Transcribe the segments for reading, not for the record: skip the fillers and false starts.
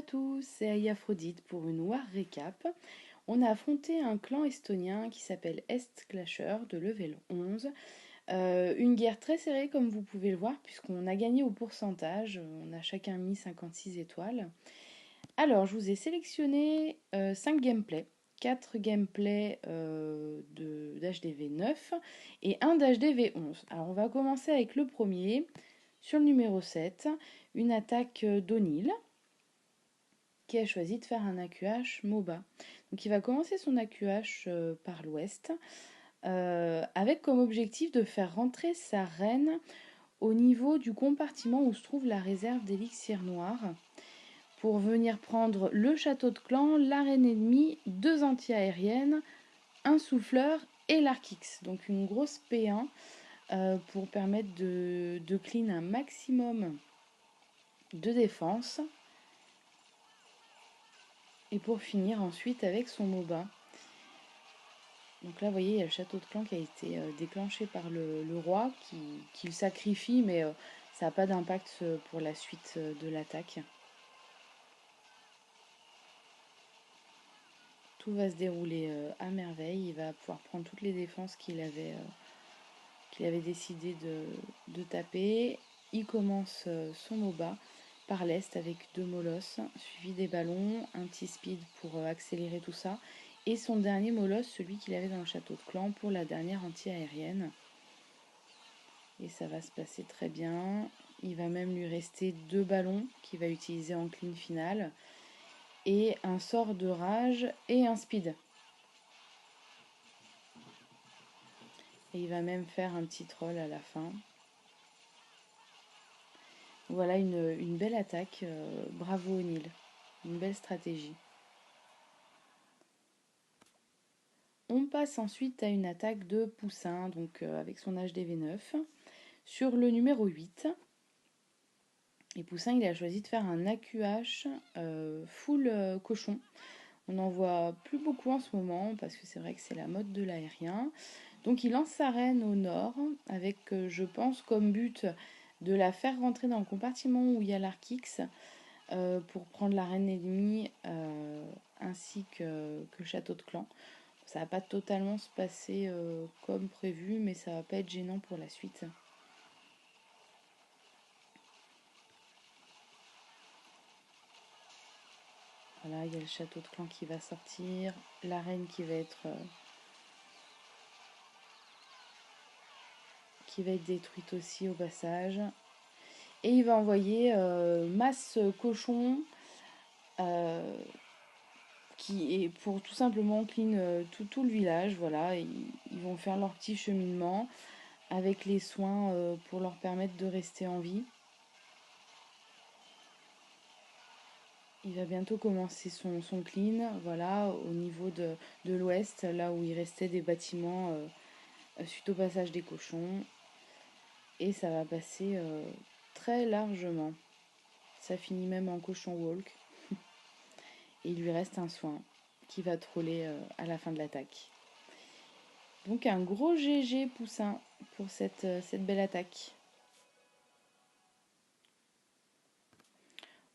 tous, c'est Aphrodite pour une War Recap. On a affronté un clan estonien qui s'appelle Est Clasher de level 11. Une guerre très serrée comme vous pouvez le voir puisqu'on a gagné au pourcentage. On a chacun mis 56 étoiles. Alors je vous ai sélectionné 5 gameplays. 4 gameplays d'HDV 9 et un d'HDV 11. Alors on va commencer avec le premier. Sur le numéro 7, une attaque d'O'Neill qui a choisi de faire un AQH MOBA. Donc il va commencer son AQH par l'ouest, avec comme objectif de faire rentrer sa reine au niveau du compartiment où se trouve la réserve d'élixir noir, pour venir prendre le château de clan, la reine ennemie, 2 anti-aériennes, un souffleur et l'Arkix. Donc une grosse P1 pour permettre de clean un maximum de défense. Et pour finir ensuite avec son MOBA. Donc là, vous voyez, il y a le château de clan qui a été déclenché par le roi, qui le sacrifie, mais ça n'a pas d'impact pour la suite de l'attaque. Tout va se dérouler à merveille. Il va pouvoir prendre toutes les défenses qu'il avait décidé de taper. Il commence son MOBA par l'est avec 2 molosses, suivi des ballons, un petit speed pour accélérer tout ça, et son dernier molosse, celui qu'il avait dans le château de clan pour la dernière anti-aérienne. Et ça va se passer très bien. Il va même lui rester 2 ballons qu'il va utiliser en clean finale, et un sort de rage et un speed. Et il va même faire un petit troll à la fin. Voilà une belle attaque, bravo O'Neill, une belle stratégie. On passe ensuite à une attaque de Poussin, donc avec son HDV9, sur le numéro 8. Et Poussin, il a choisi de faire un AQH full cochon. On n'en voit plus beaucoup en ce moment, parce que c'est vrai que c'est la mode de l'aérien. Donc il lance sa reine au nord, avec, je pense, comme but de la faire rentrer dans le compartiment où il y a l'Arkix, pour prendre la reine ennemie ainsi que le château de clan. Ça va pas totalement se passer comme prévu, mais ça va pas être gênant pour la suite. Voilà, il y a le château de clan qui va sortir, la reine qui va être détruite aussi au passage. Et il va envoyer masse cochon qui est pour tout simplement clean tout le village. Voilà, ils vont faire leur petit cheminement avec les soins pour leur permettre de rester en vie. Il va bientôt commencer son clean, voilà, au niveau de l'ouest, là où il restait des bâtiments suite au passage des cochons. Et ça va passer très largement. Ça finit même en cochon walk. Et il lui reste un soin qui va troller à la fin de l'attaque. Donc un gros GG Poussin pour cette belle attaque.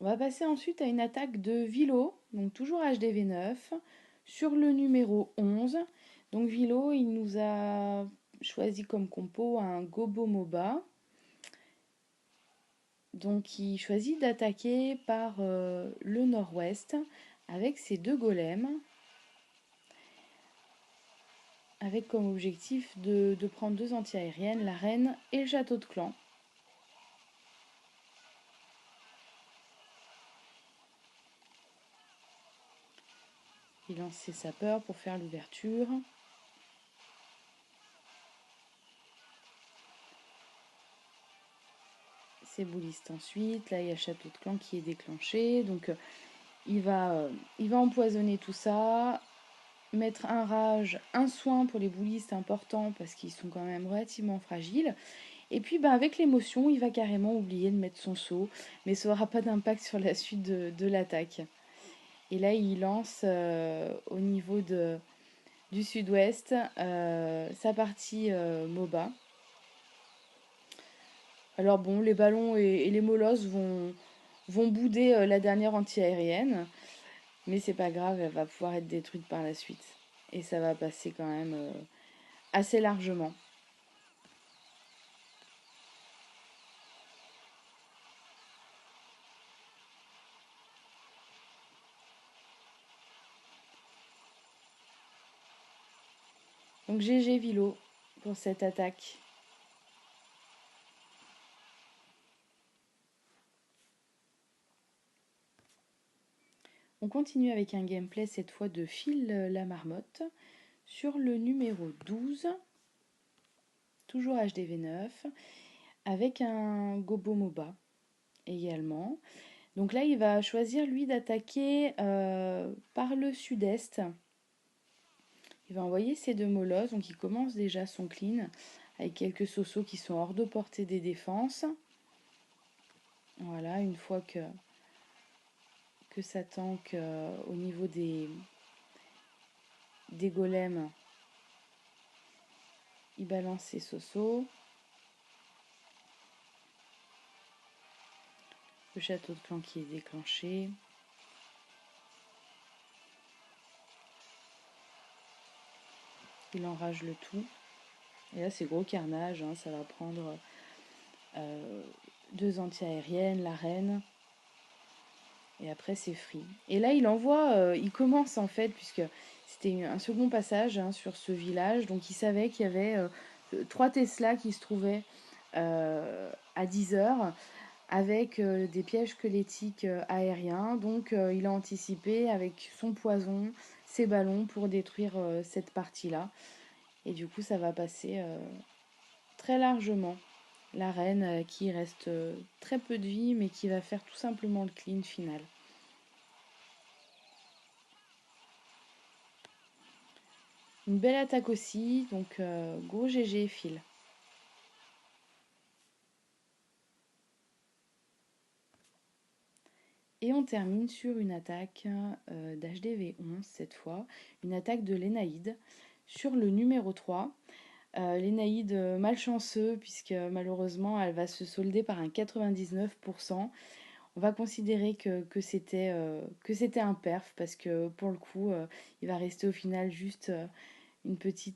On va passer ensuite à une attaque de Vilo, donc toujours HDV9, sur le numéro 11. Donc Vilo, il nous a choisi comme compo un Gobo MOBA. Donc il choisit d'attaquer par le nord-ouest avec ses 2 golems, avec comme objectif de prendre 2 anti-aériennes, la reine et le château de clan. Il lance ses sapeurs pour faire l'ouverture. Ses boulistes ensuite. Là, il y a le château de clan qui est déclenché. Donc, il va empoisonner tout ça. Mettre un rage, un soin pour les boulistes important parce qu'ils sont quand même relativement fragiles. Et puis, avec l'émotion, il va carrément oublier de mettre son saut. Mais ça n'aura pas d'impact sur la suite de l'attaque. Et là, il lance au niveau du sud-ouest sa partie MOBA. Alors bon, les ballons et les molosses vont vont bouder la dernière anti-aérienne. Mais c'est pas grave, elle va pouvoir être détruite par la suite. Et ça va passer quand même assez largement. Donc GG Vilo pour cette attaque. On continue avec un gameplay cette fois de Phil la marmotte sur le numéro 12, toujours HDV9, avec un Gobo-Moba également. Donc là, il va choisir lui d'attaquer par le sud-est. Il va envoyer ses 2 molosses, donc il commence déjà son clean avec quelques sosos qui sont hors de portée des défenses. Voilà, une fois que ça tank au niveau des golems, il balance ses sosos. Le château de clan qui est déclenché. Il enrage le tout. Et là, c'est gros carnage. Hein, ça va prendre 2 anti-aériennes, la reine. Et après, c'est free. Et là, il commence en fait, puisque c'était un second passage hein, sur ce village. Donc, il savait qu'il y avait 3 Tesla qui se trouvaient à 10 heures avec des pièges squelettiques aériens. Donc, il a anticipé avec son poison, ses ballons pour détruire cette partie-là. Et du coup, ça va passer très largement. La reine qui reste très peu de vie, mais qui va faire tout simplement le clean final. Une belle attaque aussi, donc gros GG Phil. Et on termine sur une attaque d'HDV11 cette fois, une attaque de l'Énaïde sur le numéro 3. L'Énaïde malchanceux puisque malheureusement elle va se solder par un 99%. On va considérer que c'était un perf parce que pour le coup il va rester au final juste un petit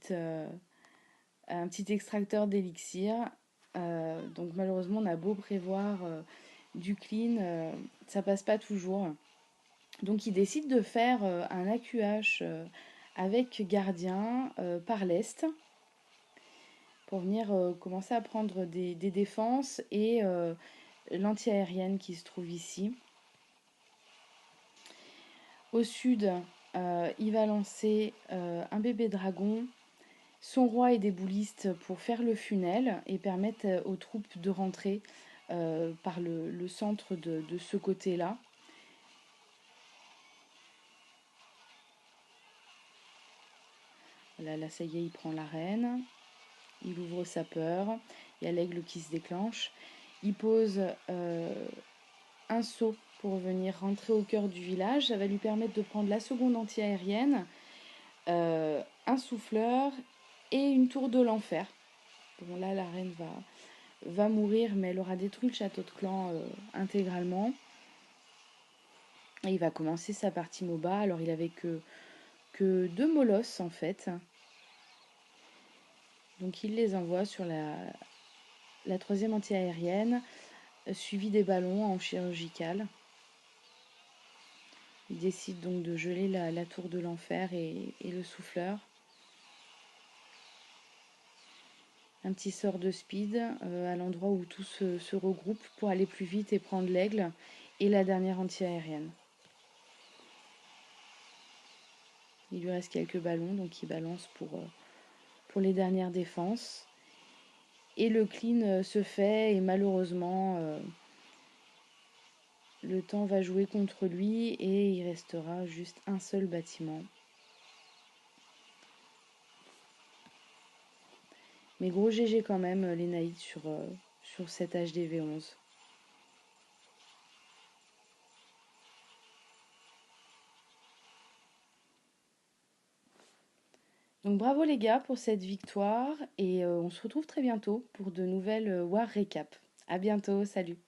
extracteur d'élixir. Donc malheureusement on a beau prévoir du clean, ça passe pas toujours. Donc il décide de faire un AQH avec gardien par l'est pour venir commencer à prendre des défenses et l'anti-aérienne qui se trouve ici. Au sud, il va lancer un bébé dragon, son roi et des boulistes pour faire le funnel et permettre aux troupes de rentrer par le centre de ce côté-là. Là, ça y est, il prend l'arène. Il ouvre sa peur. Il y a l'aigle qui se déclenche. Il pose un saut pour venir rentrer au cœur du village. Ça va lui permettre de prendre la seconde anti-aérienne, un souffleur et une tour de l'enfer. Bon, là, la reine va mourir, mais elle aura détruit le château de clan intégralement. Et il va commencer sa partie MOBA. Alors, il avait que 2 molosses, en fait. Donc, il les envoie sur la troisième anti-aérienne, suivie des ballons en chirurgical. Il décide donc de geler la tour de l'enfer et le souffleur. Un petit sort de speed à l'endroit où tout se regroupe pour aller plus vite et prendre l'aigle et la dernière anti-aérienne. Il lui reste quelques ballons, donc il balance pour les dernières défenses. Et le clean se fait et malheureusement le temps va jouer contre lui et il restera juste un seul bâtiment. Mais gros GG quand même les Naïds sur cette HDV11. Donc bravo les gars pour cette victoire et on se retrouve très bientôt pour de nouvelles War Recap. À bientôt, salut.